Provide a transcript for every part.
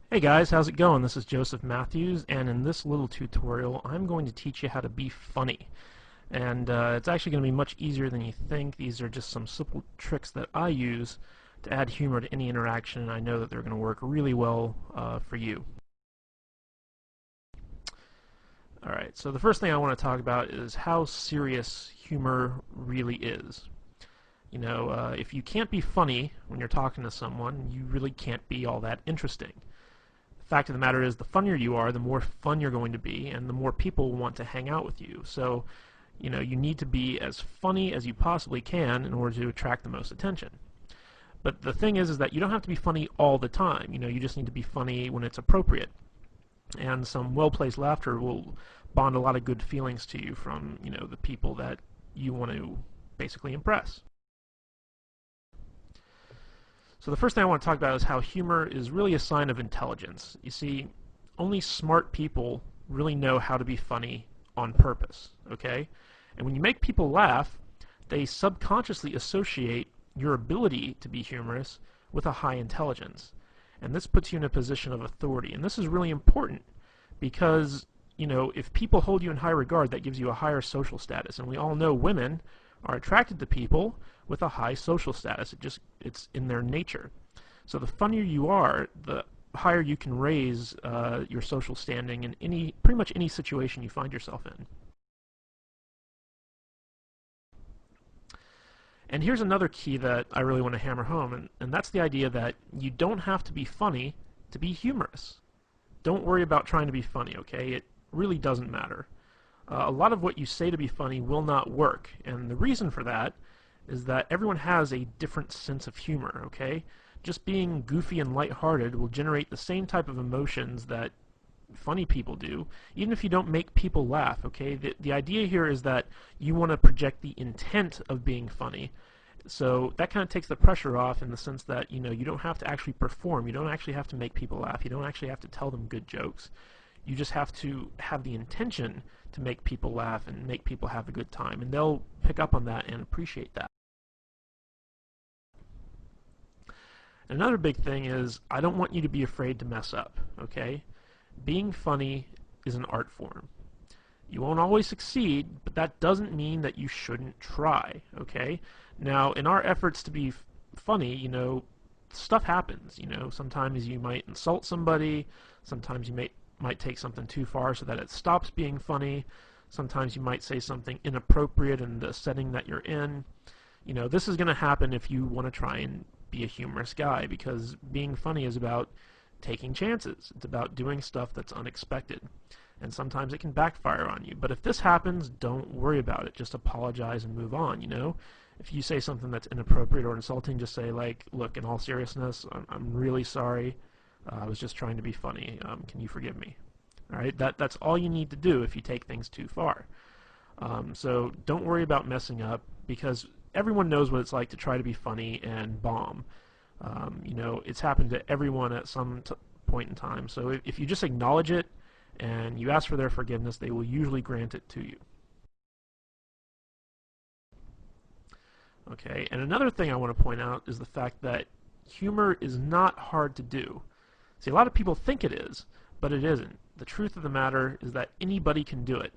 Hey guys, how's it going? This is Joseph Matthews, and in this little tutorial I'm going to teach you how to be funny. And it's actually going to be much easier than you think. These are just some simple tricks that I use to add humor to any interaction, and I know that they're going to work really well for you. Alright, so the first thing I want to talk about is how serious humor really is. If you can't be funny when you're talking to someone, you really can't be all that interesting. Fact of the matter is, the funnier you are, the more fun you're going to be, and the more people want to hang out with you. So, you need to be as funny as you possibly can in order to attract the most attention. But the thing is that you don't have to be funny all the time. You just need to be funny when it's appropriate. And some well-placed laughter will bond a lot of good feelings to you from, the people that you want to basically impress. So the first thing I want to talk about is how humor is really a sign of intelligence. You see, only smart people really know how to be funny on purpose, okay? And when you make people laugh, they subconsciously associate your ability to be humorous with a high intelligence. And this puts you in a position of authority. And this is really important because, if people hold you in high regard, that gives you a higher social status. And we all know women are attracted to people with a high social status. It's in their nature. So the funnier you are, the higher you can raise your social standing in pretty much any situation you find yourself in. And here's another key that I really want to hammer home, and that's the idea that you don't have to be funny to be humorous. Don't worry about trying to be funny, okay? It really doesn't matter. A lot of what you say to be funny will not work, and the reason for that is that everyone has a different sense of humor, okay? Just being goofy and lighthearted will generate the same type of emotions that funny people do, even if you don't make people laugh, okay? The idea here is that you want to project the intent of being funny. So that kind of takes the pressure off in the sense that, you don't have to actually perform. You don't actually have to make people laugh. You don't actually have to tell them good jokes. You just have to have the intention to make people laugh and make people have a good time, and they'll pick up on that and appreciate that. Another big thing is I don't want you to be afraid to mess up, okay? Being funny is an art form. You won't always succeed, but that doesn't mean that you shouldn't try, okay? Now, in our efforts to be funny, stuff happens, Sometimes you might insult somebody, sometimes you might take something too far so that it stops being funny, sometimes you might say something inappropriate in the setting that you're in. This is going to happen if you want to try and be a humorous guy, because being funny is about taking chances. It's about doing stuff that's unexpected. And sometimes it can backfire on you. But if this happens, don't worry about it. Just apologize and move on, If you say something that's inappropriate or insulting, just say, like, look, in all seriousness, I'm really sorry. I was just trying to be funny. Can you forgive me? All right, that's all you need to do if you take things too far. So don't worry about messing up, because everyone knows what it's like to try to be funny and bomb. It's happened to everyone at some point in time. So if you just acknowledge it and you ask for their forgiveness, they will usually grant it to you. Okay, and another thing I want to point out is the fact that humor is not hard to do. See, a lot of people think it is, but it isn't. The truth of the matter is that anybody can do it.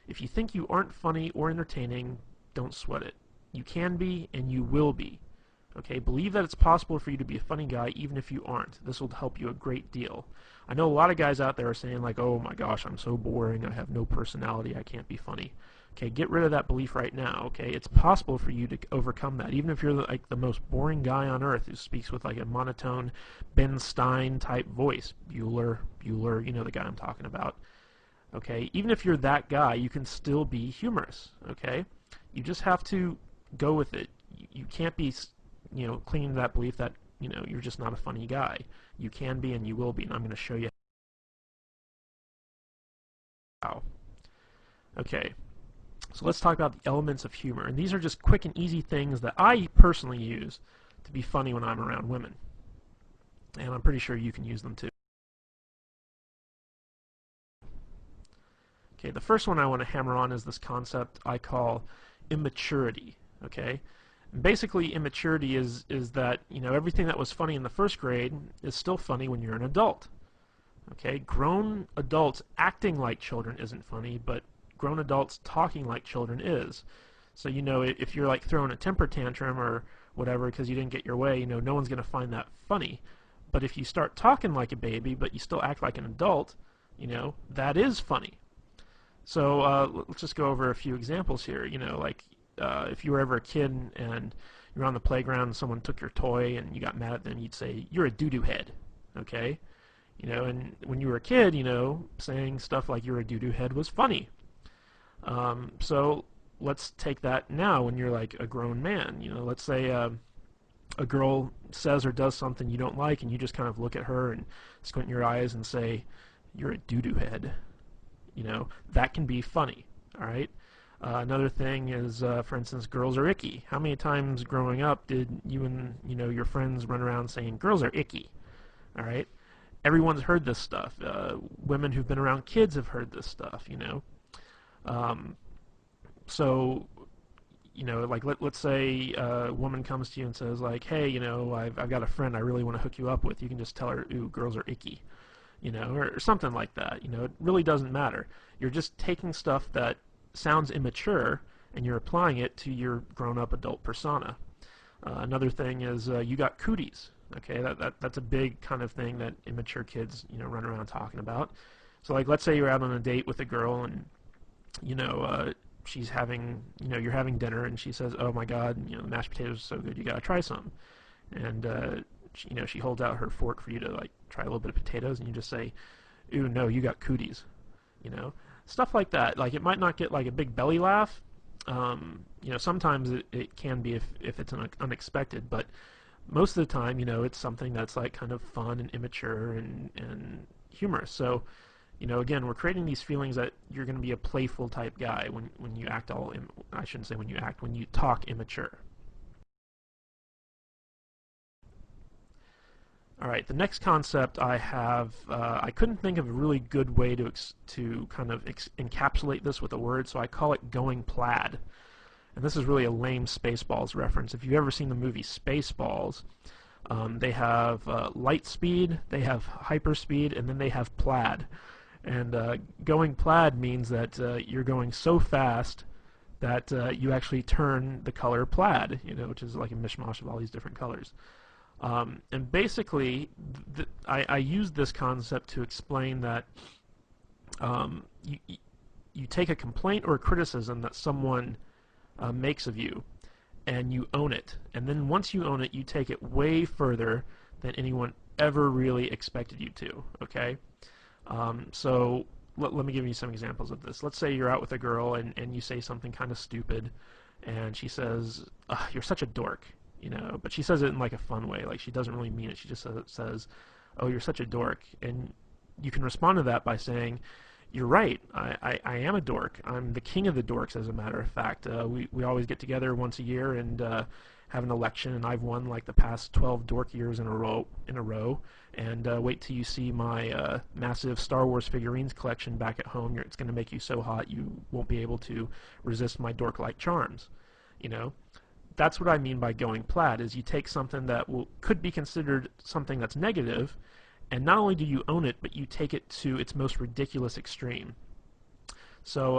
If you think you aren't funny or entertaining, don't sweat it. You can be, and you will be. Okay, believe that it's possible for you to be a funny guy even if you aren't. This will help you a great deal. I know a lot of guys out there are saying, like, oh my gosh, I'm so boring, I have no personality, I can't be funny. Okay, get rid of that belief right now, okay? It's possible for you to overcome that, even if you're like the most boring guy on earth who speaks with like a monotone Ben Stein type voice. Bueller, the guy I'm talking about. Okay, even if you're that guy, you can still be humorous, okay? You just have to go with it. You can't be, clinging to that belief that, you're just not a funny guy. You can be and you will be, and I'm going to show you how. Okay, so let's talk about the elements of humor. And these are just quick and easy things that I personally use to be funny when I'm around women. And I'm pretty sure you can use them too. Okay, the first one I want to hammer on is this concept I call immaturity. Okay, Basically, immaturity is that, you know, everything that was funny in the first grade is still funny when you're an adult. Okay, grown adults acting like children isn't funny, but grown adults talking like children is. So, you know, if you're like throwing a temper tantrum or whatever because you didn't get your way, you know, no one's going to find that funny. But if you start talking like a baby, but you still act like an adult, you know, that is funny. So let's just go over a few examples here. You know, like if you were ever a kid and you're on the playground and someone took your toy and you got mad at them, you'd say, "You're a doo-doo head." Okay? You know, and when you were a kid, you know, saying stuff like "you're a doo-doo head" was funny. So let's take that now when you're like a grown man. You know, let's say a girl says or does something you don't like, and you just kind of look at her and squint your eyes and say, "You're a doo-doo head." You know, that can be funny. All right. Another thing is, for instance, girls are icky. How many times growing up did you and your friends run around saying girls are icky? All right. Everyone's heard this stuff. Women who've been around kids have heard this stuff. So like let's say a woman comes to you and says like, "Hey, I've got a friend I really want to hook you up with." You can just tell her, "Ooh, girls are icky," or something like that. It really doesn't matter. You're just taking stuff that sounds immature and you're applying it to your grown-up adult persona. Another thing is you got cooties. Okay, that's a big kind of thing that immature kids run around talking about. So like let's say you're out on a date with a girl and she's having you're having dinner and she says, "Oh my God, the mashed potatoes are so good, you gotta try some." And she holds out her fork for you to like try a little bit of potatoes, and you just say, "Ooh, no, you got cooties." Stuff like that. Like it might not get like a big belly laugh. Sometimes it can be if it's unexpected, but most of the time, it's something that's like kind of fun and immature and humorous. So, again, we're creating these feelings that you're going to be a playful type guy when you act I shouldn't say when you act, when you talk immature. All right, the next concept I have, I couldn't think of a really good way to kind of encapsulate this with a word, so I call it going plaid. And this is really a lame Spaceballs reference. If you've ever seen the movie Spaceballs, they have light speed, they have hyperspeed, and then they have plaid. And going plaid means that you're going so fast that you actually turn the color plaid, which is like a mishmash of all these different colors. And basically, I use this concept to explain that you take a complaint or a criticism that someone makes of you, and you own it. And then once you own it, you take it way further than anyone ever really expected you to, okay? So let me give you some examples of this. Let's say you're out with a girl and you say something kind of stupid, and she says, "You're such a dork," but she says it in like a fun way. Like she doesn't really mean it. She just says, "Oh, you're such a dork." And you can respond to that by saying, "You're right. I am a dork. I'm the king of the dorks, as a matter of fact. We always get together once a year and have an election, and I've won like the past 12 dork years in a row. And wait till you see my massive Star Wars figurines collection back at home. It's going to make you so hot you won't be able to resist my dork-like charms." That's what I mean by going plaid, is you take something that could be considered something that's negative, and not only do you own it, but you take it to its most ridiculous extreme. So,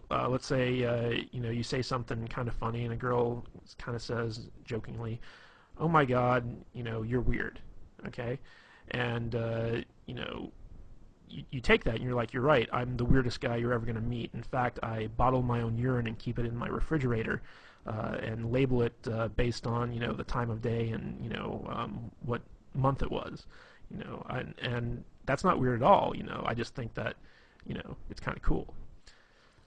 let's say, you say something kind of funny, and a girl kind of says jokingly, "Oh my God, you're weird," okay? And, you take that and you're like, "You're right, I'm the weirdest guy you're ever going to meet. In fact, I bottle my own urine and keep it in my refrigerator and label it based on, the time of day and, what month it was." And that's not weird at all. I just think that, it's kind of cool.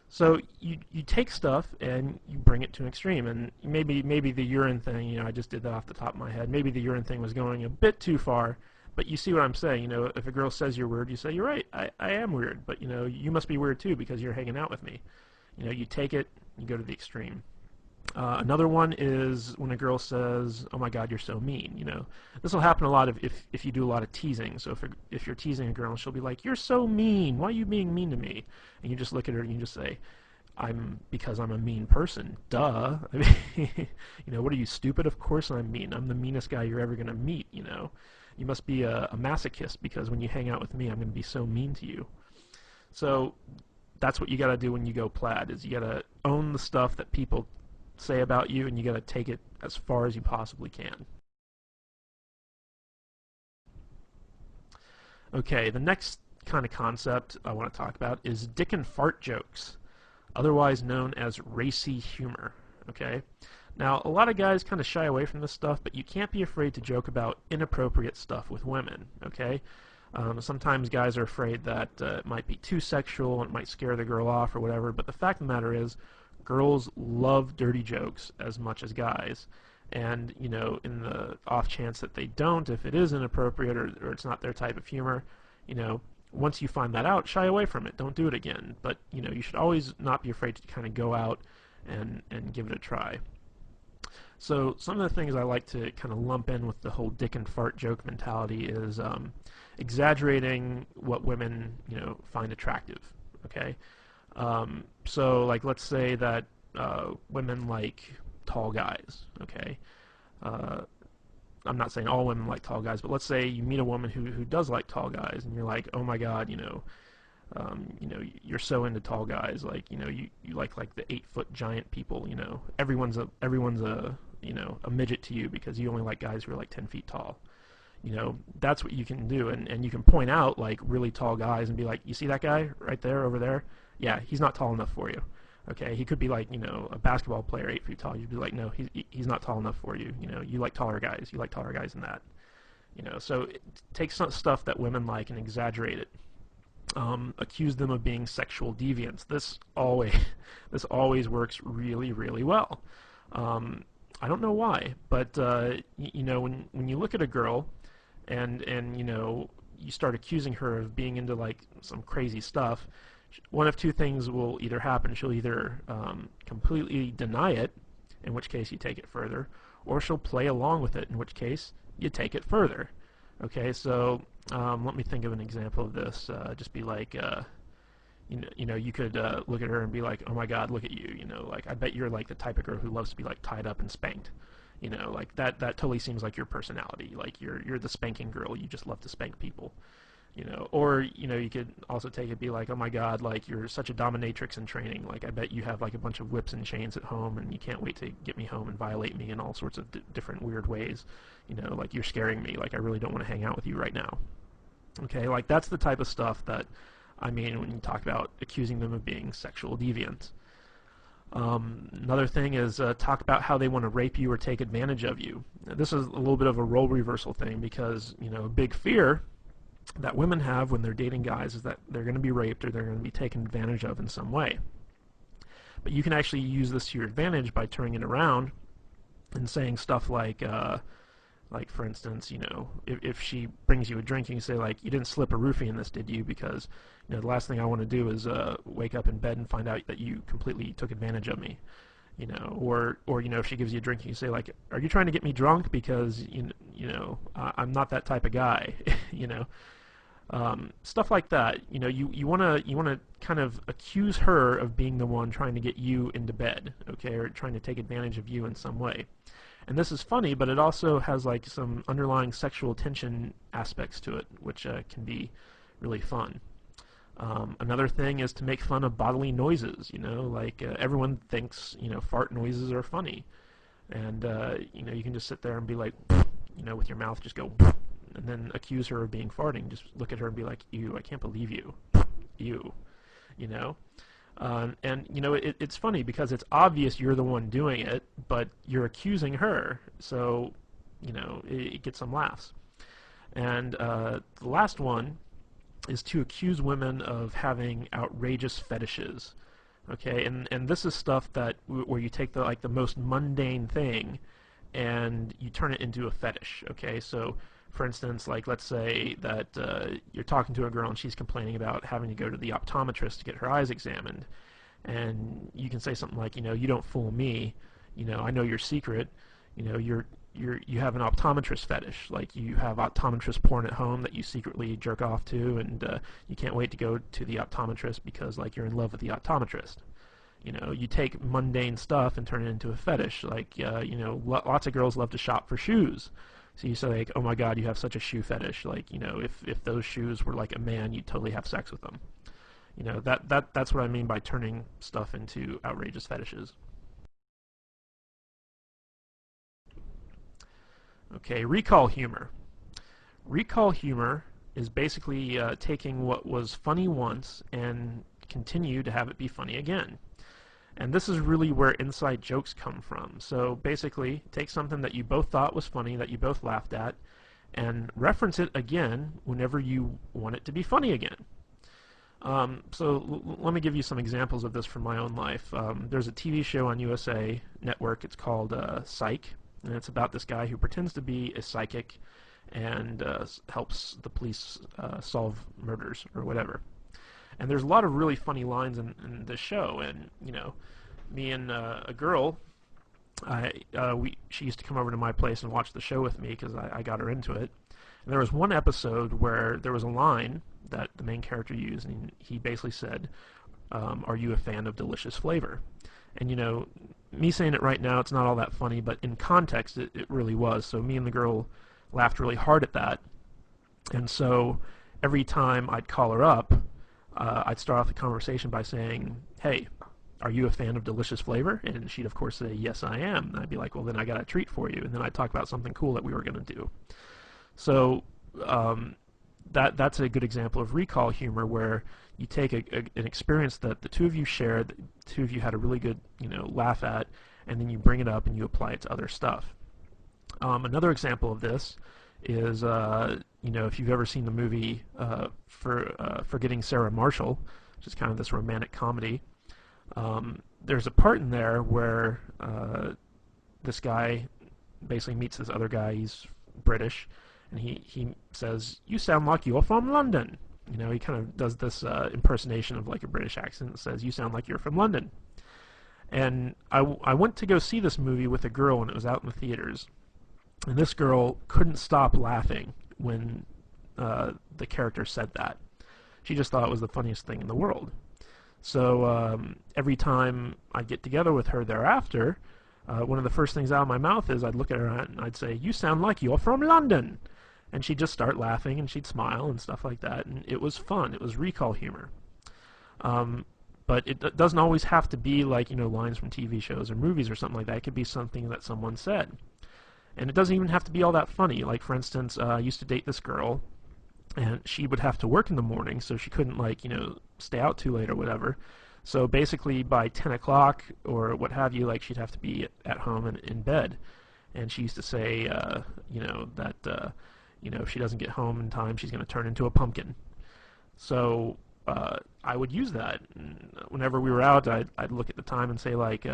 So you take stuff and you bring it to an extreme, and maybe the urine thing, I just did that off the top of my head. Maybe the urine thing was going a bit too far, but you see what I'm saying. If a girl says you're weird, you say, "You're right, I am weird, but you must be weird too because you're hanging out with me." You take it, you go to the extreme. Another one is when a girl says, "Oh my God, you're so mean." This will happen a lot if you do a lot of teasing. So if you're teasing a girl, she'll be like, "You're so mean. Why are you being mean to me?" And you just look at her and you just say, because I'm a mean person. Duh. I mean, what are you, stupid? Of course I'm mean. I'm the meanest guy you're ever gonna meet. You must be a masochist because when you hang out with me, I'm gonna be so mean to you. So that's what you gotta do when you go plaid. Is you gotta own the stuff that people say about you, and you gotta take it as far as you possibly can. Okay, the next kind of concept I want to talk about is dick and fart jokes, otherwise known as racy humor. Okay? Now, a lot of guys kind of shy away from this stuff, but you can't be afraid to joke about inappropriate stuff with women. Okay? Sometimes guys are afraid that it might be too sexual and it might scare the girl off or whatever, but the fact of the matter is, girls love dirty jokes as much as guys. And, in the off chance that they don't, if it is inappropriate or it's not their type of humor, once you find that out, shy away from it. Don't do it again. But, you should always not be afraid to kind of go out and give it a try. So some of the things I like to kind of lump in with the whole dick and fart joke mentality is exaggerating what women, find attractive. Okay? So, like, let's say that women like tall guys, okay? I'm not saying all women like tall guys, but let's say you meet a woman who does like tall guys, and you're like, oh my God, you're so into tall guys, like, you like the 8-foot giant people, everyone's a midget to you because you only like guys who are like 10 feet tall. That's what you can do, and you can point out like really tall guys and be like, you see that guy right there over there? Yeah, he's not tall enough for you. Okay, he could be like, a basketball player 8 feet tall. You'd be like, no, he's not tall enough for you. You like taller guys. You like taller guys than that. So take some stuff that women like and exaggerate it. Accuse them of being sexual deviants. This always works really, really well. I don't know why, but when you look at a girl and you start accusing her of being into like some crazy stuff, one of two things will either happen. She'll either completely deny it, in which case you take it further, or she'll play along with it, in which case you take it further. Okay, so let me think of an example of this. Just be like, you could look at her and be like, oh my God, look at you. Like, I bet you're like the type of girl who loves to be like tied up and spanked. Like that totally seems like your personality. Like you're the spanking girl. You just love to spank people. Or you could also take it, be like, oh my God, like you're such a dominatrix in training. Like I bet you have like a bunch of whips and chains at home, and you can't wait to get me home and violate me in all sorts of different weird ways. Like you're scaring me. Like I really don't want to hang out with you right now. Okay, like that's the type of stuff that I mean when you talk about accusing them of being sexual deviants. Another thing is talk about how they want to rape you or take advantage of you. Now, this is a little bit of a role reversal thing because a big fear that women have when they're dating guys is that they're going to be raped or they're going to be taken advantage of in some way. But you can actually use this to your advantage by turning it around and saying stuff like for instance, if she brings you a drink, you can say like, you didn't slip a roofie in this, did you? Because the last thing I want to do is wake up in bed and find out that you completely took advantage of me. Or if she gives you a drink, you say like, are you trying to get me drunk? Because I'm not that type of guy. Stuff like that. You want to kind of accuse her of being the one trying to get you into bed, okay, or trying to take advantage of you in some way. And this is funny, but it also has like some underlying sexual tension aspects to it, which can be really fun. Another thing is to make fun of bodily noises. Like everyone thinks fart noises are funny, and you can just sit there and be like, with your mouth just go, and then accuse her of being farting. Just look at her and be like, ew, I can't believe you, ew, it's funny because it's obvious you're the one doing it, but you're accusing her, so it gets some laughs. And the last one is to accuse women of having outrageous fetishes. Okay, and this is stuff that where you take the most mundane thing and you turn it into a fetish. Okay, so for instance, like let's say that you're talking to a girl and she's complaining about having to go to the optometrist to get her eyes examined, and you can say something like, you don't fool me, I know your secret, you have an optometrist fetish, like you have optometrist porn at home that you secretly jerk off to, and you can't wait to go to the optometrist because like you're in love with the optometrist. You know, you take mundane stuff and turn it into a fetish. Like, you know, lots of girls love to shop for shoes. So you say, like, oh my God, you have such a shoe fetish. Like, you know, if those shoes were like a man, you'd totally have sex with them. You know, that's what I mean by turning stuff into outrageous fetishes. Okay, recall humor. Recall humor is basically taking what was funny once and continue to have it be funny again. And this is really where inside jokes come from. So basically, take something that you both thought was funny, that you both laughed at, and reference it again whenever you want it to be funny again. Let me give you some examples of this from my own life. There's a TV show on USA Network. It's called Psych, and it's about this guy who pretends to be a psychic and helps the police solve murders or whatever. And there's a lot of really funny lines in this show. And you know, me and a girl, she used to come over to my place and watch the show with me because I got her into it. And there was one episode where there was a line that the main character used, and he basically said, "Are you a fan of delicious flavor?" And you know, me saying it right now, it's not all that funny, but in context, it really was. So me and the girl laughed really hard at that. And so every time I'd call her up, I'd start off the conversation by saying, "Hey, are you a fan of delicious flavor?" And she'd of course say, "Yes, I am." And I'd be like, "Well, then I got a treat for you." And then I'd talk about something cool that we were going to do. So that's a good example of recall humor, where you take an experience that the two of you shared, the two of you had a really good, you know, laugh at, and then you bring it up and you apply it to other stuff. Another example of this is, you know, if you've ever seen the movie Forgetting Sarah Marshall, which is kind of this romantic comedy, there's a part in there where this guy basically meets this other guy. He's British, and he says, "You sound like you're from London." You know, he kind of does this impersonation of like a British accent and says, "You sound like you're from London." And I went to go see this movie with a girl, and it was out in the theaters. And this girl couldn't stop laughing when the character said that. She just thought it was the funniest thing in the world. So every time I'd get together with her thereafter, one of the first things out of my mouth is I'd look at her and I'd say, "You sound like you're from London." And she'd just start laughing and she'd smile and stuff like that. And it was fun. It was recall humor. But it doesn't always have to be like, you know, lines from TV shows or movies or something like that. It could be something that someone said. And it doesn't even have to be all that funny. Like, for instance, I used to date this girl, and she would have to work in the morning, so she couldn't, like, you know, stay out too late or whatever. So basically, by 10 o'clock or what have you, like, she'd have to be at home and in bed. And she used to say, you know, that, you know, if she doesn't get home in time, she's going to turn into a pumpkin. So I would use that. And whenever we were out, I'd look at the time and say, like,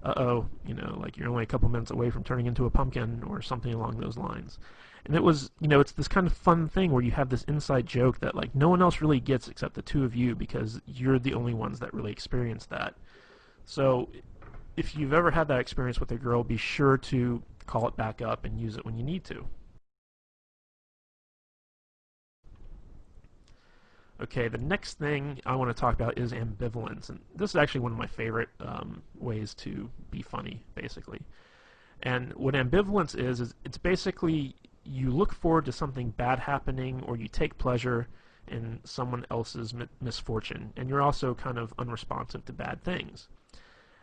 uh-oh, you know, like you're only a couple minutes away from turning into a pumpkin or something along those lines. And it was, you know, it's this kind of fun thing where you have this inside joke that like no one else really gets except the two of you, because you're the only ones that really experience that. So if you've ever had that experience with a girl, be sure to call it back up and use it when you need to. Okay, the next thing I want to talk about is ambivalence, and this is actually one of my favorite ways to be funny, basically. And what ambivalence is it's basically you look forward to something bad happening, or you take pleasure in someone else's misfortune, and you're also kind of unresponsive to bad things.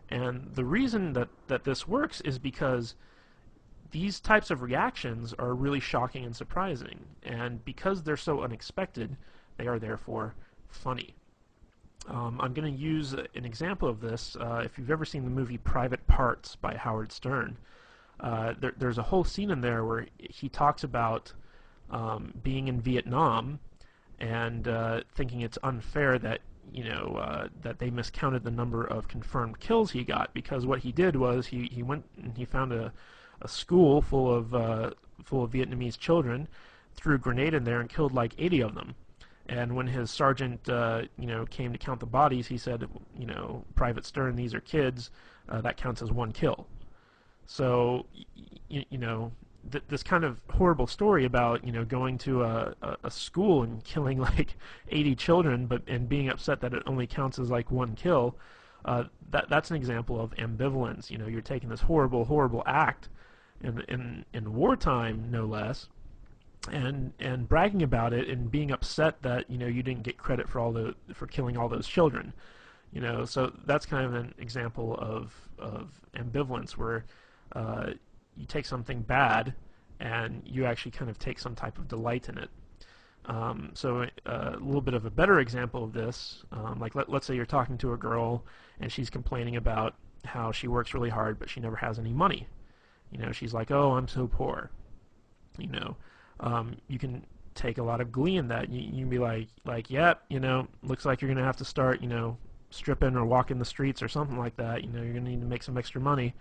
And the reason that this works is because these types of reactions are really shocking and surprising, and because they're so unexpected, they are therefore funny. I'm going to use an example of this. If you've ever seen the movie Private Parts by Howard Stern, there's a whole scene in there where he talks about being in Vietnam and thinking it's unfair that, you know, that they miscounted the number of confirmed kills he got, because what he did was he went and he found a school full of Vietnamese children, threw a grenade in there and killed like 80 of them. And when his sergeant, you know, came to count the bodies, he said, you know, "Private Stern, these are kids. That counts as one kill." So, you know, this kind of horrible story about, you know, going to a school and killing like 80 children, and being upset that it only counts as like one kill, That's an example of ambivalence. You know, you're taking this horrible, horrible act in wartime, no less, and bragging about it and being upset that you didn't get credit for killing all those children. So that's kind of an example of ambivalence where you take something bad and you actually kind of take some type of delight in it. So a little bit of a better example of this, like let's say you're talking to a girl and she's complaining about how she works really hard but she never has any money. She's like, oh, I'm so poor. You can take a lot of glee in that. You can be like, yep, looks like you're gonna have to start, stripping or walking the streets or something like that. You're gonna need to make some extra money.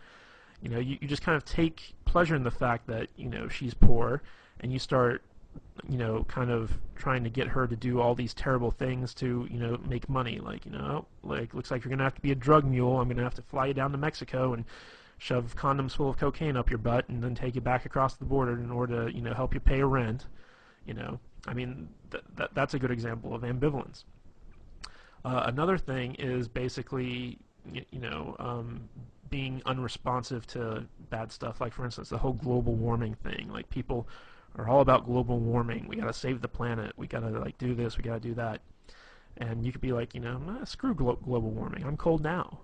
You just kind of take pleasure in the fact that she's poor, and you start kind of trying to get her to do all these terrible things to make money. Like looks like you're gonna have to be a drug mule. I'm gonna have to fly you down to Mexico and shove condoms full of cocaine up your butt and then take you back across the border in order to help you pay a rent. I mean that's a good example of ambivalence. Another thing is basically being unresponsive to bad stuff. Like for instance the whole global warming thing. Like people are all about global warming. We gotta save the planet. We gotta do this. We gotta do that. And you could be like, screw global warming. I'm cold now.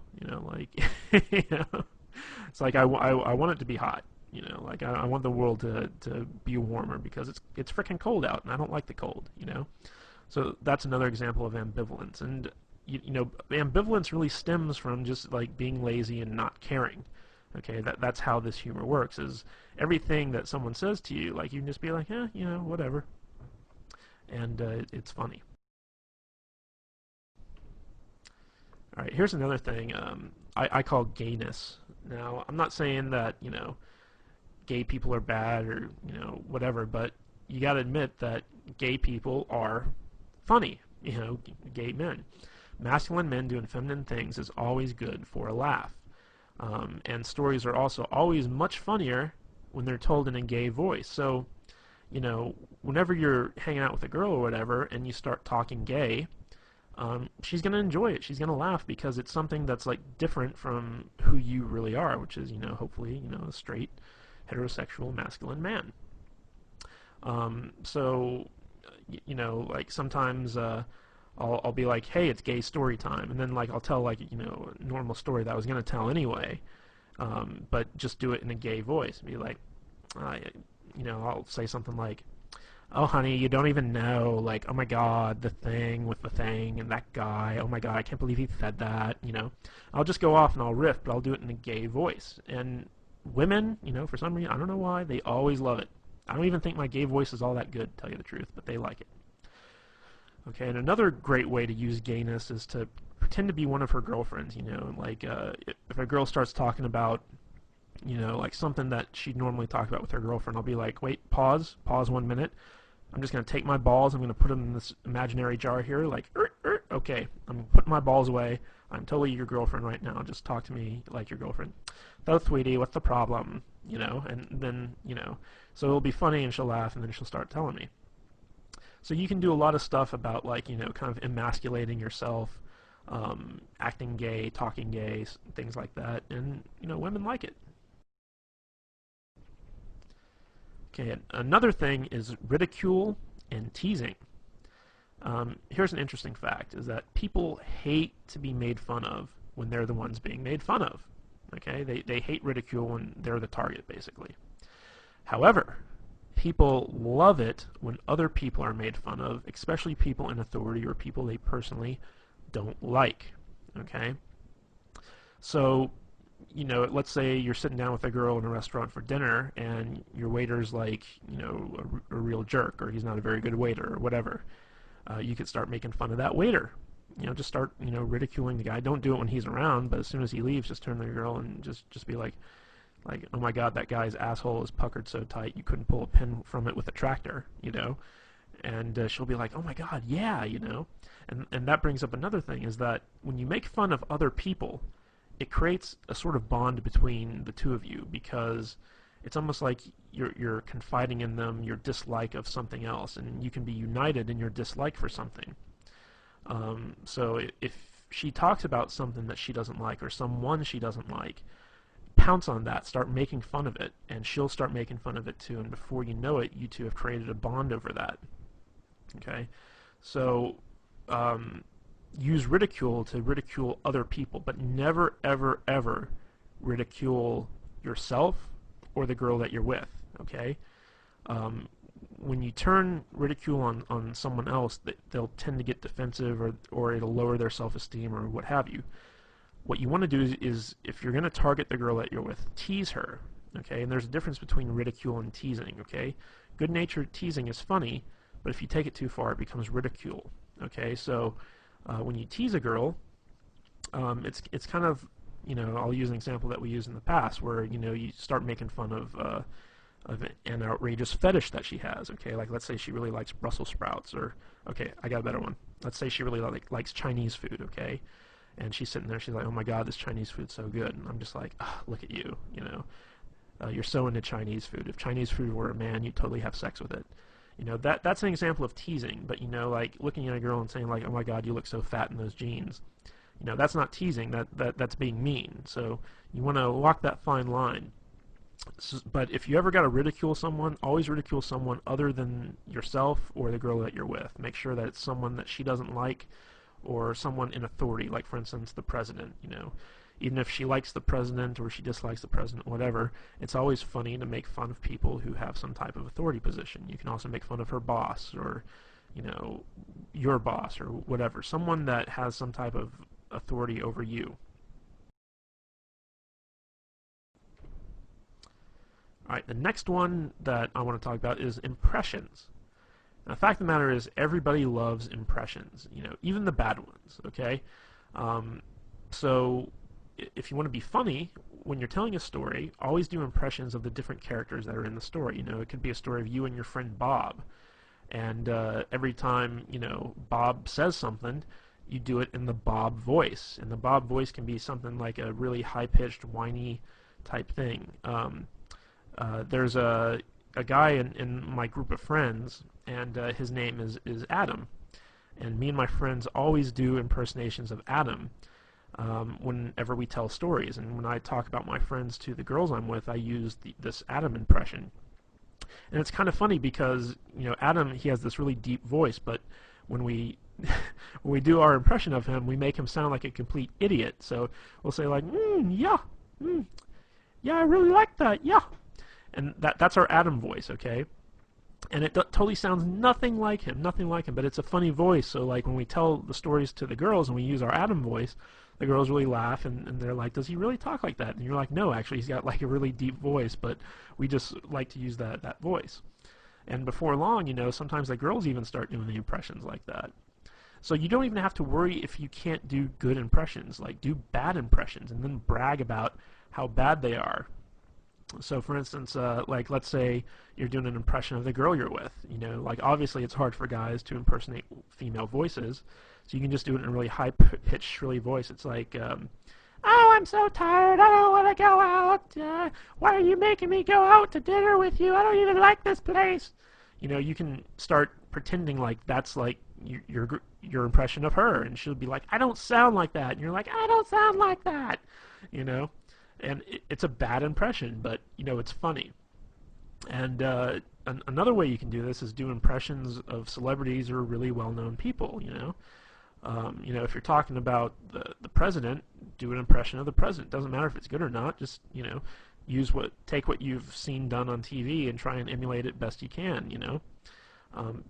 It's like I want it to be hot. I want the world to be warmer because it's freaking cold out and I don't like the cold. So that's another example of ambivalence. And ambivalence really stems from just like being lazy and not caring. Okay, that's how this humor works. Is everything that someone says to you, like you can just be like, whatever, and it's funny. All right, here's another thing I call gayness. Now, I'm not saying that gay people are bad or whatever, but you got to admit that gay people are funny. Gay men, masculine men doing feminine things is always good for a laugh. And stories are also always much funnier when they're told in a gay voice. So, whenever you're hanging out with a girl or whatever and you start talking gay, she's going to enjoy it. She's going to laugh because it's something that's like different from who you really are, which is, hopefully, a straight, heterosexual, masculine man. So, like sometimes I'll be like, hey, it's gay story time, and then like I'll tell like a normal story that I was gonna tell anyway, but just do it in a gay voice. Be like, I'll say something like, oh honey, you don't even know, like, oh my god, the thing with the thing and that guy, oh my god, I can't believe he said that. I'll just go off and I'll riff, but I'll do it in a gay voice. And women, for some reason, I don't know why, they always love it. I don't even think my gay voice is all that good, to tell you the truth, but they like it. Okay, and another great way to use gayness is to pretend to be one of her girlfriends, like if a girl starts talking about, like something that she'd normally talk about with her girlfriend, I'll be like, wait, pause 1 minute. I'm just going to take my balls, I'm going to put them in this imaginary jar here, like, okay, I'm putting my balls away, I'm totally your girlfriend right now, just talk to me like your girlfriend. So, sweetie, what's the problem? And then, so it'll be funny and she'll laugh and then she'll start telling me. So you can do a lot of stuff about like, kind of emasculating yourself, acting gay, talking gay, things like that, and, women like it. Okay, another thing is ridicule and teasing. Here's an interesting fact, is that people hate to be made fun of when they're the ones being made fun of. Okay, they hate ridicule when they're the target, basically. However, people love it when other people are made fun of, especially people in authority or people they personally don't like. Okay? So, let's say you're sitting down with a girl in a restaurant for dinner and your waiter's like, a real jerk, or he's not a very good waiter, or whatever. You could start making fun of that waiter. Just start, ridiculing the guy. Don't do it when he's around, but as soon as he leaves, just turn to the girl and just be like, oh my god, that guy's asshole is puckered so tight you couldn't pull a pin from it with a tractor, and she'll be like, oh my god, yeah, and that brings up another thing, is that when you make fun of other people, it creates a sort of bond between the two of you, because it's almost like you're confiding in them your dislike of something else, and you can be united in your dislike for something. So if she talks about something that she doesn't like or someone she doesn't like, pounce on that, start making fun of it, and she'll start making fun of it too, and before you know it, you two have created a bond over that. Okay? So, use ridicule to ridicule other people, but never, ever, ever ridicule yourself or the girl that you're with. Okay? When you turn ridicule on someone else, they'll tend to get defensive, or it'll lower their self-esteem or what have you. What you want to do is, if you're going to target the girl that you're with, tease her. Okay? And there's a difference between ridicule and teasing. Okay? Good-natured teasing is funny, but if you take it too far, it becomes ridicule. Okay? So when you tease a girl, it's kind of, I'll use an example that we used in the past, where you start making fun of an outrageous fetish that she has. Okay, like let's say she really likes Brussels sprouts, or okay, I got a better one. Let's say she really likes Chinese food. Okay, and she's sitting there, she's like, oh my God, this Chinese food's so good, and I'm just like, oh, look at you, you're so into Chinese food. If Chinese food were a man, you'd totally have sex with it. That's an example of teasing. But like looking at a girl and saying like, oh my God, you look so fat in those jeans. That's not teasing. That's being mean. So you want to walk that fine line. But if you ever got to ridicule someone, always ridicule someone other than yourself or the girl that you're with. Make sure that it's someone that she doesn't like, or someone in authority, like for instance the president. Even if she likes the president or she dislikes the president, whatever, it's always funny to make fun of people who have some type of authority position. You can also make fun of her boss, or your boss, or whatever, someone that has some type of authority over you. Alright, the next one that I want to talk about is impressions. Now, the fact of the matter is, everybody loves impressions, even the bad ones, okay? So, if you want to be funny, when you're telling a story, always do impressions of the different characters that are in the story. It could be a story of you and your friend Bob, and every time, Bob says something, you do it in the Bob voice. And the Bob voice can be something like a really high-pitched, whiny type thing. There's a guy in my group of friends, and his name is Adam. And me and my friends always do impersonations of Adam whenever we tell stories. And when I talk about my friends to the girls I'm with, I use this Adam impression. And it's kind of funny because, Adam, he has this really deep voice, but when we when we do our impression of him, we make him sound like a complete idiot. So we'll say like, yeah, yeah, I really like that, yeah. And that's our Adam voice, okay? And it totally sounds nothing like him, but it's a funny voice. So like when we tell the stories to the girls and we use our Adam voice, the girls really laugh, and they're like, does he really talk like that? And you're like, no, actually, he's got like a really deep voice, but we just like to use that voice. And before long, sometimes the girls even start doing the impressions like that. So you don't even have to worry if you can't do good impressions. Like, do bad impressions and then brag about how bad they are. So, for instance, like, let's say you're doing an impression of the girl you're with. Like, obviously it's hard for guys to impersonate female voices, so you can just do it in a really high-pitched, shrilly voice. It's like, oh, I'm so tired, I don't want to go out, why are you making me go out to dinner with you? I don't even like this place. You can start pretending like that's like your impression of her, and she'll be like, I don't sound like that. And you're like, I don't sound like that. And it's a bad impression, but it's funny. And another way you can do this is do impressions of celebrities or really well-known people. If you're talking about the president, do an impression of the president. Doesn't matter if it's good or not. Just take what you've seen done on TV and try and emulate it best you can.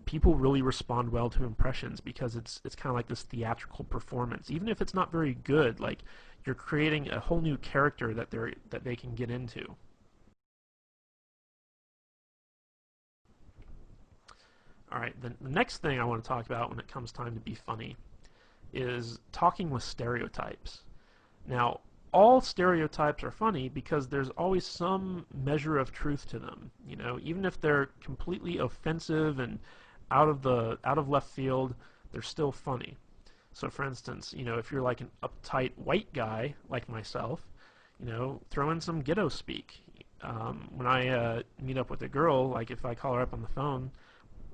People really respond well to impressions because it's kind of like this theatrical performance. Even if it's not very good, like, you're creating a whole new character that they can get into. Alright, the next thing I want to talk about when it comes time to be funny is talking with stereotypes. Now, all stereotypes are funny because there's always some measure of truth to them. Even if they're completely offensive and out of left field, they're still funny. So, for instance, if you're like an uptight white guy like myself, throw in some ghetto speak. When I meet up with a girl, like if I call her up on the phone,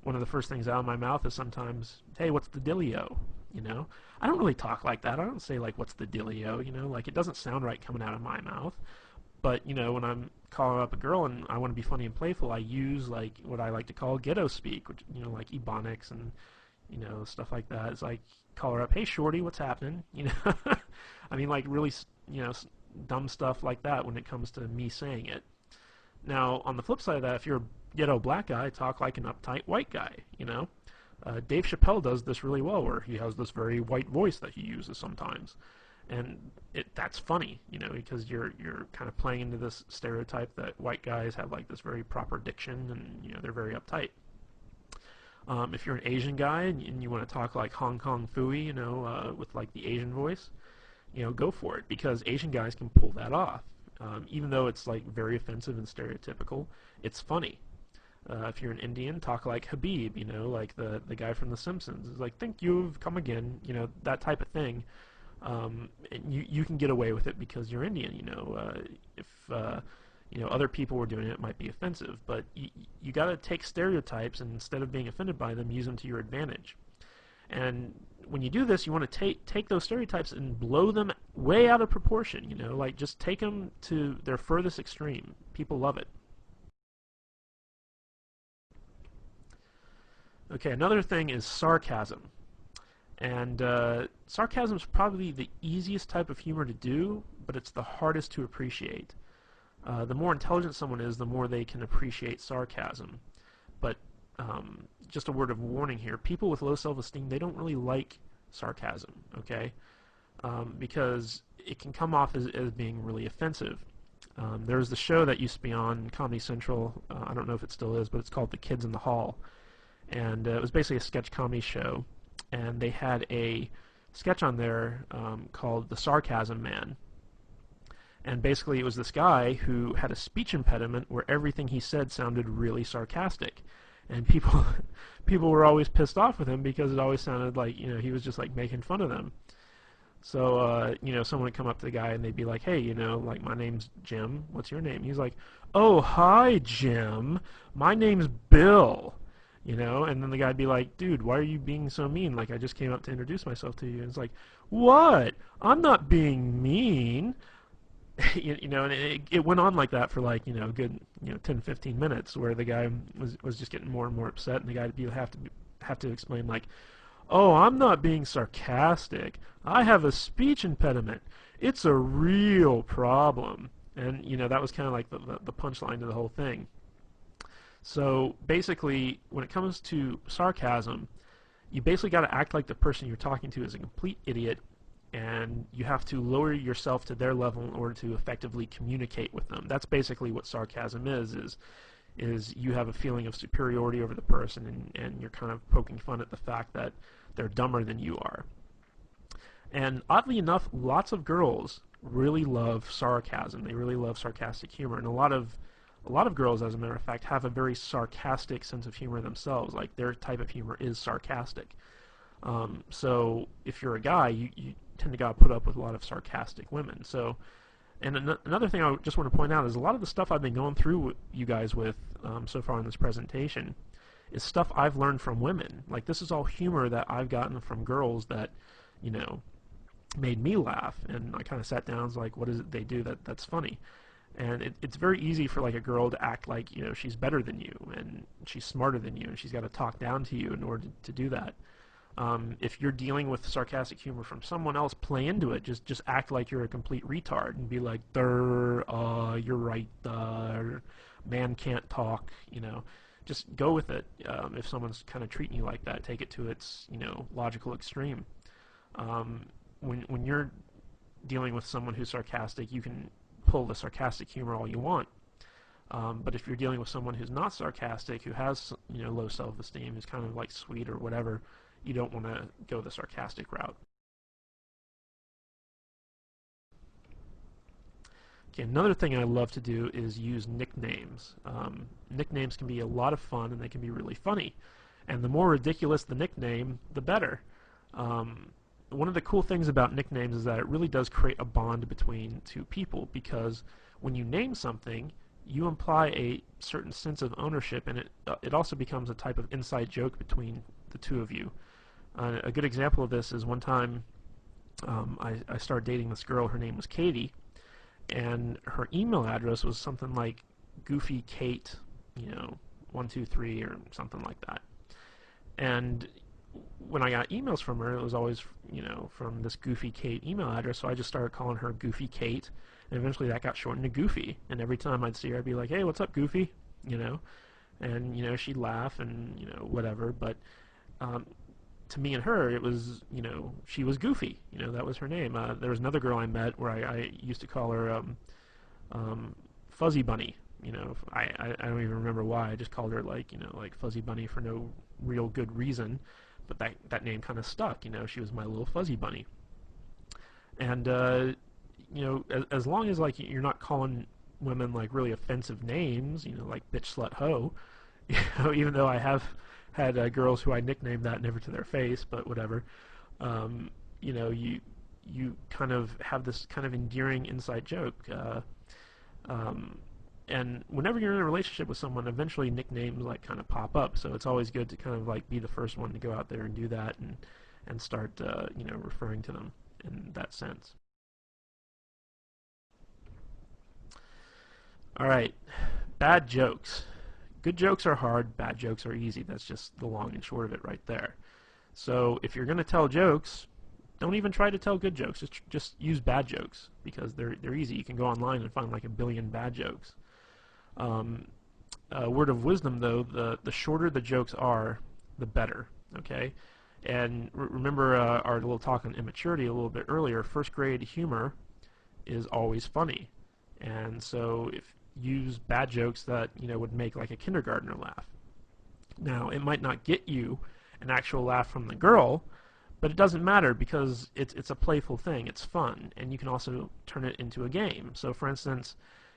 one of the first things out of my mouth is sometimes, hey, what's the dealio? you know. I don't really talk like that. I don't say like, what's the dealio, you know, like it doesn't sound right coming out of my mouth. But, you know, when I'm calling up a girl and I want to be funny and playful, I use like what I like to call ghetto speak, which, you know, like ebonics and, you know, stuff like that. It's like, call her up, hey shorty, what's happening? You know, I mean, like really, you know, dumb stuff like that when it comes to me saying it. Now, on the flip side of that, if you're a ghetto black guy, talk like an uptight white guy, you know. Dave Chappelle does this really well, where he has this very white voice that he uses sometimes, and that's funny, you know, because you're kind of playing into this stereotype that white guys have like this very proper diction, and you know they're very uptight. If you're an Asian guy and you want to talk like Hong Kong Phooey, you know, with like the Asian voice, you know, go for it, because Asian guys can pull that off. Even though it's like very offensive and stereotypical, it's funny. If you're an Indian, talk like Habib, you know, like the guy from The Simpsons. It's like, thank you've come again, you know, that type of thing. And you can get away with it because you're Indian, you know. If you know, other people were doing it, it might be offensive, but you got to take stereotypes and instead of being offended by them, use them to your advantage. And when you do this, you want to take those stereotypes and blow them way out of proportion, you know, like just take them to their furthest extreme. People love it. Okay, another thing is sarcasm. And sarcasm is probably the easiest type of humor to do, but it's the hardest to appreciate. The more intelligent someone is, the more they can appreciate sarcasm. But just a word of warning here, people with low self-esteem, they don't really like sarcasm, okay? Because it can come off as being really offensive. There was the show that used to be on Comedy Central, I don't know if it still is, but it's called The Kids in the Hall. And it was basically a sketch comedy show. And they had a sketch on there called The Sarcasm Man. And basically it was this guy who had a speech impediment where everything he said sounded really sarcastic. And people people were always pissed off with him because it always sounded like, you know, he was just like making fun of them. So, you know, someone would come up to the guy and they'd be like, hey, you know, like, my name's Jim. What's your name? He's like, oh, hi, Jim. My name's Bill. You know, and then the guy'd be like, dude, why are you being so mean? Like, I just came up to introduce myself to you. And it's like, what? I'm not being mean. You know, and it went on like that for like, you know, a good, you know, 10, 15 minutes where the guy was just getting more and more upset, and the guy would have to explain like, oh, I'm not being sarcastic. I have a speech impediment. It's a real problem. And, you know, that was kind of like the punchline to the whole thing. So basically, when it comes to sarcasm, you basically got to act like the person you're talking to is a complete idiot, and you have to lower yourself to their level in order to effectively communicate with them. That's basically what sarcasm is you have a feeling of superiority over the person, and you're kind of poking fun at the fact that they're dumber than you are. And oddly enough, lots of girls really love sarcasm. They really love sarcastic humor, and a lot of girls, as a matter of fact, have a very sarcastic sense of humor themselves. Like, their type of humor is sarcastic. So if you're a guy, you tend to gotta put up with a lot of sarcastic women. So, and another thing I just want to point out is a lot of the stuff I've been going through with you guys with so far in this presentation is stuff I've learned from women. Like, this is all humor that I've gotten from girls that, you know, made me laugh. And I kind of sat down and was like, what is it they do that's funny? And it's very easy for like a girl to act like, you know, she's better than you and she's smarter than you, and she's got to talk down to you in order to do that. If you're dealing with sarcastic humor from someone else, play into it. Just act like you're a complete retard and be like, you're right, man can't talk, you know. Just go with it. If someone's kind of treating you like that, take it to its, you know, logical extreme. When you're dealing with someone who's sarcastic, you can pull the sarcastic humor all you want. But if you're dealing with someone who's not sarcastic, who has, you know, low self-esteem, who's kind of like sweet or whatever, you don't want to go the sarcastic route. Okay, another thing I love to do is use nicknames. Nicknames can be a lot of fun, and they can be really funny. And the more ridiculous the nickname, the better. One of the cool things about nicknames is that it really does create a bond between two people, because when you name something, you imply a certain sense of ownership, and it also becomes a type of inside joke between the two of you. A good example of this is one time I started dating this girl. Her name was Katie, and her email address was something like Goofy Kate, 123 or something like that. And when I got emails from her, it was always, from this Goofy Kate email address, so I just started calling her Goofy Kate, and eventually that got shortened to Goofy. And every time I'd see her, I'd be like, hey, what's up, Goofy? And, she'd laugh and, whatever, but to me and her, it was, she was Goofy. That was her name. There was another girl I met where I used to call her Fuzzy Bunny. I don't even remember why. I just called her like Fuzzy Bunny for no real good reason, but that name kind of stuck. She was my little Fuzzy Bunny. And as long as like you're not calling women like really offensive names, like bitch, slut, hoe, even though I have had girls who I nicknamed that never to their face, but whatever. You kind of have this kind of endearing inside joke. And whenever you're in a relationship with someone, eventually nicknames like kind of pop up. So it's always good to kind of like be the first one to go out there and do that and start referring to them in that sense. All right, bad jokes. Good jokes are hard, bad jokes are easy. That's just the long and short of it right there. So if you're going to tell jokes, don't even try to tell good jokes. Just use bad jokes because they're easy. You can go online and find like a billion bad jokes. Word of wisdom, though, the shorter the jokes are, the better. Okay, and remember our little talk on immaturity a little bit earlier. First grade humor is always funny, and so if use bad jokes that would make like a kindergartner laugh. Now it might not get you an actual laugh from the girl, but it doesn't matter because it's a playful thing. It's fun, and you can also turn it into a game. So, for instance,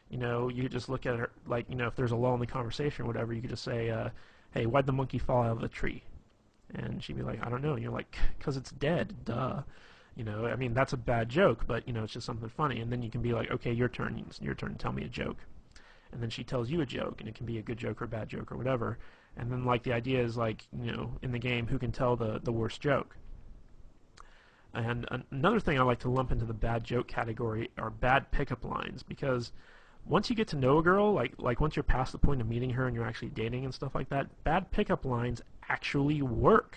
you could just look at her like if there's a lull in the conversation or whatever, you could just say, "Hey, why'd the monkey fall out of the tree?" And she'd be like, "I don't know." And you're like, "'Cause it's dead, duh." I mean that's a bad joke, but it's just something funny. And then you can be like, "Okay, your turn. It's your turn. Tell me a joke." And then she tells you a joke, and it can be a good joke or a bad joke or whatever. And then like the idea is like in the game, who can tell the worst joke. And another thing I like to lump into the bad joke category are bad pickup lines, because once you get to know a girl, like once you're past the point of meeting her and you're actually dating and stuff like that, bad pickup lines actually work.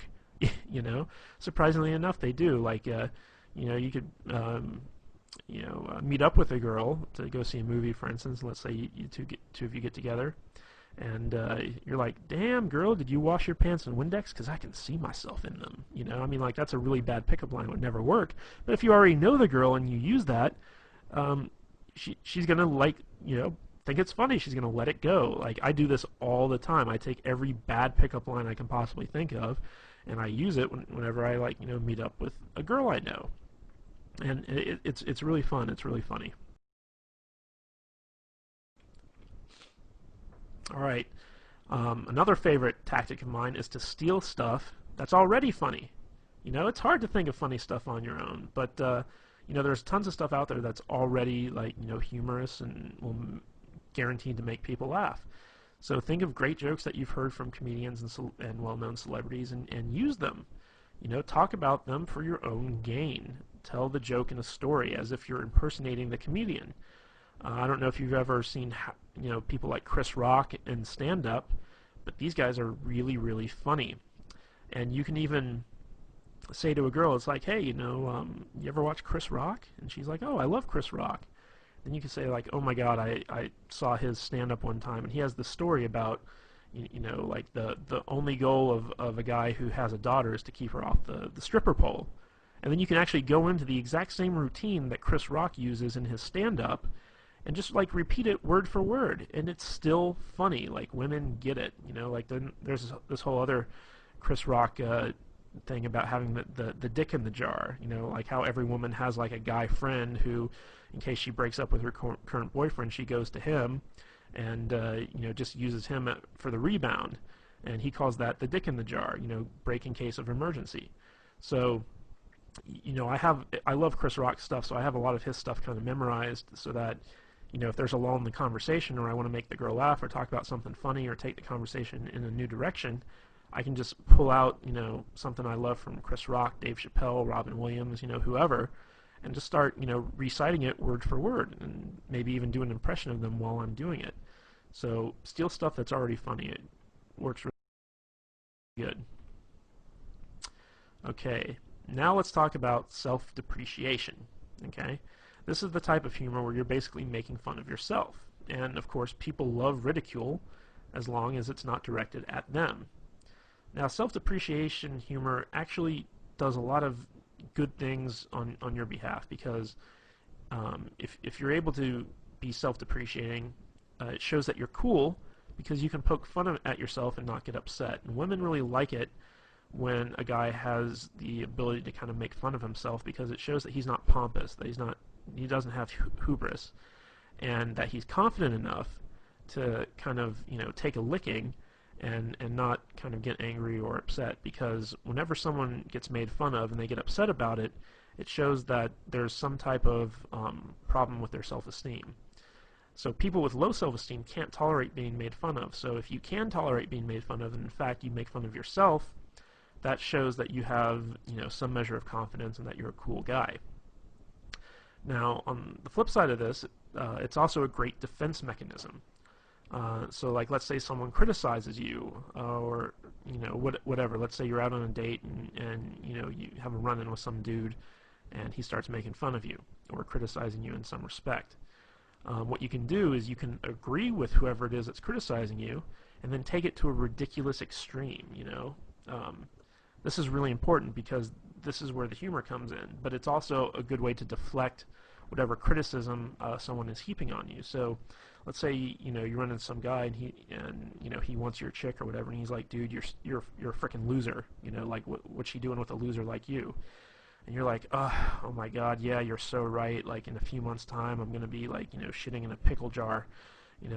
Surprisingly enough, they do. Like you could meet up with a girl to go see a movie, for instance. Let's say you two of you get together, and you're like, "Damn, girl, did you wash your pants in Windex? Because I can see myself in them." I mean, like that's a really bad pickup line. It would never work. But if you already know the girl and you use that, she's gonna think it's funny. She's gonna let it go. Like I do this all the time. I take every bad pickup line I can possibly think of, and I use it whenever I meet up with a girl I know. And it's really fun. It's really funny. All right. Another favorite tactic of mine is to steal stuff that's already funny. It's hard to think of funny stuff on your own, but there's tons of stuff out there that's already humorous and will guaranteed to make people laugh. So think of great jokes that you've heard from comedians and well-known celebrities and use them. Talk about them for your own gain. Tell the joke in a story as if you're impersonating the comedian. I don't know if you've ever seen people like Chris Rock in stand-up, but these guys are really, really funny. And you can even say to a girl, it's like, "Hey, you ever watch Chris Rock?" And she's like, "Oh, I love Chris Rock." Then you can say like, "Oh my God, I saw his stand-up one time, and he has this story about, like the only goal of a guy who has a daughter is to keep her off the stripper pole." And then you can actually go into the exact same routine that Chris Rock uses in his stand-up, and just like repeat it word for word, and it's still funny. Like women get it, Like then there's this whole other Chris Rock thing about having the dick in the jar. Like how every woman has like a guy friend who, in case she breaks up with her current boyfriend, she goes to him and just uses him for the rebound, and he calls that the dick in the jar. Break in case of emergency. So I love Chris Rock stuff, so I have a lot of his stuff kind of memorized so that if there's a lull in the conversation or I want to make the girl laugh or talk about something funny or take the conversation in a new direction, I can just pull out, something I love from Chris Rock, Dave Chappelle, Robin Williams, whoever, and just start, reciting it word for word, and maybe even do an impression of them while I'm doing it. So steal stuff that's already funny. It works really good. Okay, now let's talk about self-depreciation. Okay, this is the type of humor where you're basically making fun of yourself. And of course, people love ridicule as long as it's not directed at them. Now, self-depreciation humor actually does a lot of good things on your behalf, because if you're able to be self-depreciating, it shows that you're cool, because you can poke fun at yourself and not get upset. And women really like it when a guy has the ability to kind of make fun of himself, because it shows that he's not pompous, that he doesn't have hubris, and that he's confident enough to kind of take a licking and not kind of get angry or upset. Because whenever someone gets made fun of and they get upset about it, it shows that there's some type of problem with their self-esteem. So people with low self-esteem can't tolerate being made fun of. So if you can tolerate being made fun of, and in fact you make fun of yourself, that shows that you have some measure of confidence and that you're a cool guy. Now, on the flip side of this, it's also a great defense mechanism. So like, let's say someone criticizes you, or whatever. Let's say you're out on a date and you have a run-in with some dude, and he starts making fun of you or criticizing you in some respect. What you can do is you can agree with whoever it is that's criticizing you, and then take it to a ridiculous extreme. This is really important, because this is where the humor comes in, but it's also a good way to deflect whatever criticism someone is heaping on you. So let's say you run into some guy and he wants your chick or whatever, and he's like, dude, you're a freaking loser. Like, what's she doing with a loser like you? And you're like, oh my God, yeah, you're so right. Like, in a few months' time, I'm gonna be like shitting in a pickle jar.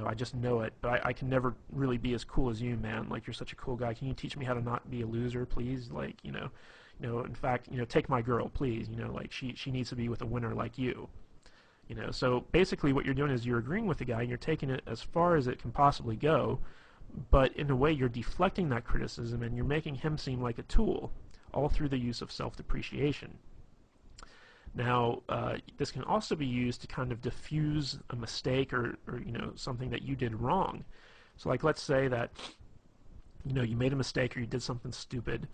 I just know it, but I can never really be as cool as you, man. Like, you're such a cool guy. Can you teach me how to not be a loser, please? Like, in fact, take my girl, please. Like, she needs to be with a winner like you. So basically what you're doing is you're agreeing with the guy, and you're taking it as far as it can possibly go, but in a way you're deflecting that criticism, and you're making him seem like a tool, all through the use of self-depreciation. Now, this can also be used to kind of diffuse a mistake or something that you did wrong. So like, let's say that you made a mistake or you did something stupid.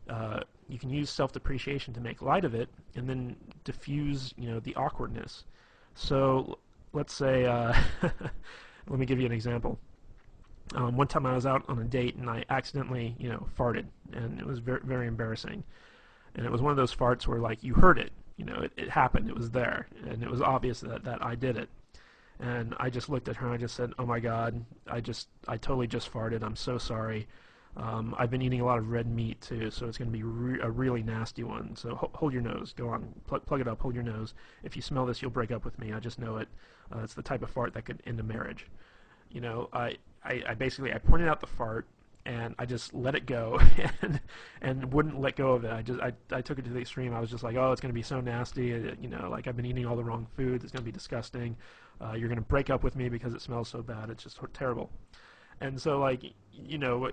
You can use self-depreciation to make light of it and then diffuse the awkwardness. So let's say let me give you an example. One time I was out on a date and I accidentally farted, and it was very, very embarrassing. And it was one of those farts where, like, you heard it. It happened. It was there, and it was obvious that I did it. And I just looked at her and I just said, "Oh my God, I totally just farted. I'm so sorry. I've been eating a lot of red meat too, so it's going to be a really nasty one. So hold your nose. Go on, plug it up. Hold your nose. If you smell this, you'll break up with me. I just know it. It's the type of fart that could end a marriage." I basically pointed out the fart, and I just let it go and wouldn't let go of it. I took it to the extreme. I was just like, oh, it's going to be so nasty. Like, I've been eating all the wrong foods. It's going to be disgusting. You're going to break up with me because it smells so bad. It's just terrible. And so, like,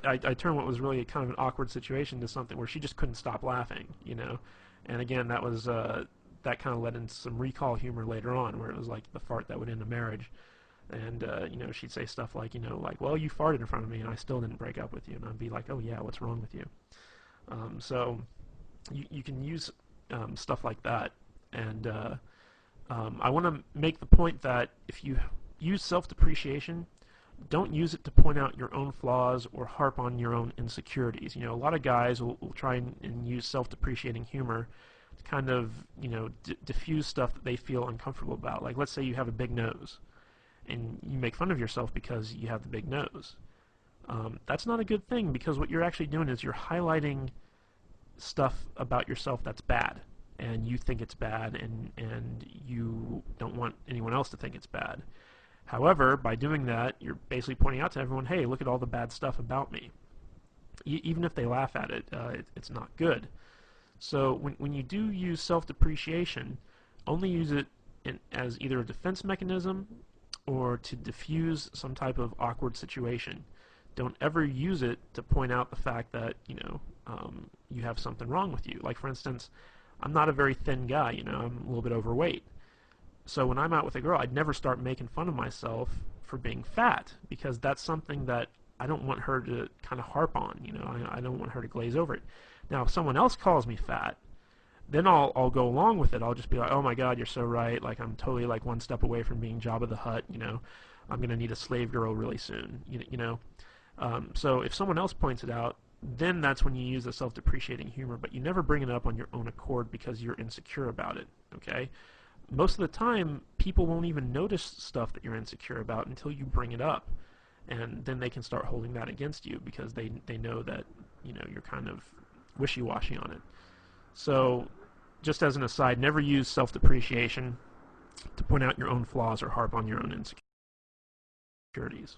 I turned what was really kind of an awkward situation to something where she just couldn't stop laughing, And again, that was that kind of led into some recall humor later on, where it was like the fart that would end a marriage. And, she'd say stuff like, well, you farted in front of me and I still didn't break up with you. And I'd be like, oh, yeah, what's wrong with you? So you can use stuff like that. And I want to make the point that if you use self-depreciation, don't use it to point out your own flaws or harp on your own insecurities. A lot of guys will try and use self-depreciating humor to kind of, diffuse stuff that they feel uncomfortable about. Like, let's say you have a big nose, and you make fun of yourself because you have the big nose. That's not a good thing, because what you're actually doing is you're highlighting stuff about yourself that's bad, and you think it's bad, and you don't want anyone else to think it's bad. However, by doing that, you're basically pointing out to everyone, hey, look at all the bad stuff about me. Even if they laugh at it, it's not good. So when you do use self-depreciation, only use it as either a defense mechanism or to diffuse some type of awkward situation. don't ever use it to point out the fact that, you have something wrong with you. Like, for instance, I'm not a very thin guy, I'm a little bit overweight. So when I'm out with a girl, I'd never start making fun of myself for being fat, because that's something that I don't want her to kind of harp on, I don't want her to glaze over it. Now, if someone else calls me fat, then I'll go along with it. I'll just be like, oh my God, you're so right. Like, I'm totally like one step away from being Jabba the Hutt, I'm going to need a slave girl really soon, So if someone else points it out, then that's when you use the self-depreciating humor, but you never bring it up on your own accord because you're insecure about it, okay? Most of the time, people won't even notice stuff that you're insecure about until you bring it up, and then they can start holding that against you because they know that, you're kind of wishy-washy on it. So, just as an aside, never use self-depreciation to point out your own flaws or harp on your own insecurities.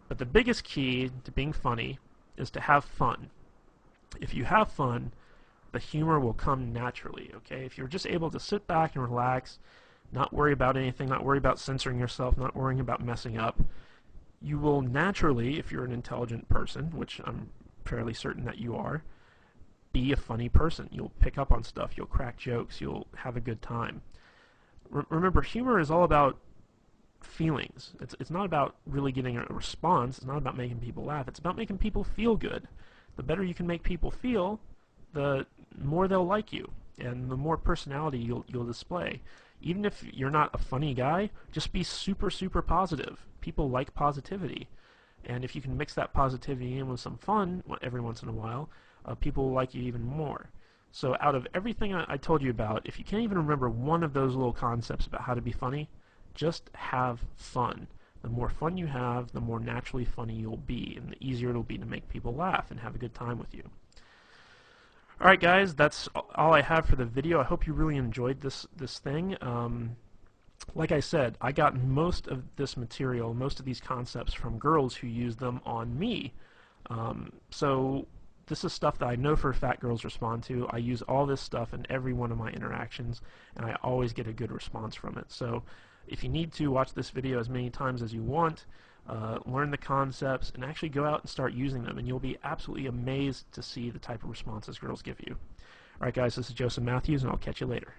But the biggest key to being funny is to have fun. If you have fun, the humor will come naturally, okay? If you're just able to sit back and relax, not worry about anything, not worry about censoring yourself, not worrying about messing up, you will naturally, if you're an intelligent person, which I'm fairly certain that you are, be a funny person. You'll pick up on stuff, you'll crack jokes, you'll have a good time. Remember, humor is all about feelings. It's not about really getting a response. It's not about making people laugh. It's about making people feel good. The better you can make people feel, the more they'll like you, and the more personality you'll display. Even if you're not a funny guy, just be super, super positive. People like positivity. And if you can mix that positivity in with some fun every once in a while, people will like you even more. So out of everything I told you about, if you can't even remember one of those little concepts about how to be funny, just have fun. The more fun you have, the more naturally funny you'll be, and the easier it'll be to make people laugh and have a good time with you. Alright guys, that's all I have for the video. I hope you really enjoyed this thing. Like I said, I got most of this material, most of these concepts from girls who use them on me. So this is stuff that I know for a fact girls respond to. I use all this stuff in every one of my interactions, and I always get a good response from it. So if you need to, watch this video as many times as you want, learn the concepts, and actually go out and start using them, and you'll be absolutely amazed to see the type of responses girls give you. Alright guys, this is Joseph Matthews, and I'll catch you later.